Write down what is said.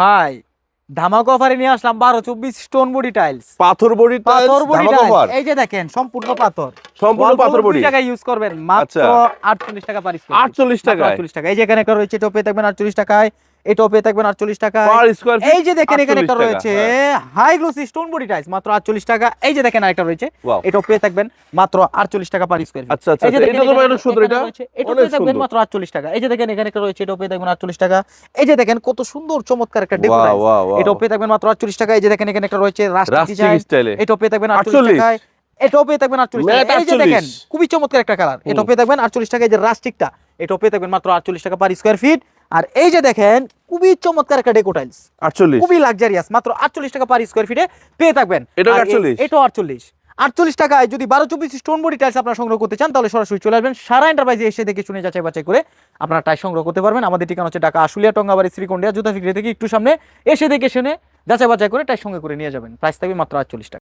ভাই ধামাকা অফারে নিয়ে আসলাম 12-24 স্টোন বডি টাইলস। পাথর বডি টাইলস পাথর বডি ধামাকা টাইলস, অফার। এই যে দেখেন সম্পূর্ণ পাথর, সম্পূর্ণ পাথর বডি। জায়গায় ইউজ করবেন মাত্র 48 টাকা পার স্কয়ার। 48 টাকায়। 48 টাকা। এই যে এখানে একটা রয়েছে, এটাও পেয়ে থাকবেন 48 টাকায়, এটাও পেয়ে থাকবেন 48 টাকায় পার স্কয়ার ফিট। এই যে দেখেন এখানে একটা 48 টাকা, রয়েছে হ্যাঁ। High glossy stone body tiles মাত্র 48 টাকা। এই যে দেখেন আরেকটা রয়েছে, Wow. এটাও পেয়ে থাকবেন মাত্র 48 টাকা পার স্কয়ার। আচ্ছা আচ্ছা, এটা তো ভাই অনেক সুন্দর, এটা এটাও অনেক পেয়ে থাকবেন সুন্দর। মাত্র 48 টাকা। এই যে দেখেন এখানে একটা রয়েছে, এটাও পেয়ে থাকবেন 48 টাকা। এই যে দেখেন কত সুন্দর চমৎকার একটা ডেকো Wow, টাইলস, wow, wow. এটাও পেয়ে থাকবেন মাত্র 48 টাকা। এই যে দেখেন এখানে একটা রয়েছে রাস্টিক রাস্টিক ডিজাইন, স্টাইলে। এটাও পেয়ে থাকবেন 48 48 টাকায়। এটাও পেয়ে থাকবেন 48 টাকা। ম্যাট এই যে 48 দেখেন খুবই চমৎকার একটা কালার, এটাও পেয়ে থাকবেন 48 টাকা। এই যে রাস্টিকটা, এটাও পেয়ে থাকবেন মাত্র 48 টাকা পার স্কয়ার ফিট। আর এই যে দেখেন খুবই চমৎকার একটা ডেকো টাইলস, 48 খুবই লাক্সারিয়াস, মাত্র 48 টাকা পার স্কয়ার ফিটে পেয়ে থাকবেন। এটাও আর 48? এটাও 48 টাকায় যদি 12-24 স্টোন বডি টাইলস আপনারা সংগ্রহ করতে চান, তাহলে সরাসরি চলে আসবেন সারা এন্টারপ্রাইজে, এসে দেখে শুনে যাচাই বাছাই করে আপনারা টাইলস সংগ্রহ করতে পারবেন। আমাদের ঠিকানা হচ্ছে ঢাকা আশুলিয়া টঙ্গাবাড়ি শ্রীকন্ডিয়া জুতা ফিক্রি থেকে একটু সামনে, এসে দেখে শুনে যাচাই বাছাই করে টাইলস সঙ্গে করে নিয়ে যাবেন। প্রাইস থাকবে মাত্র 48 টাকা।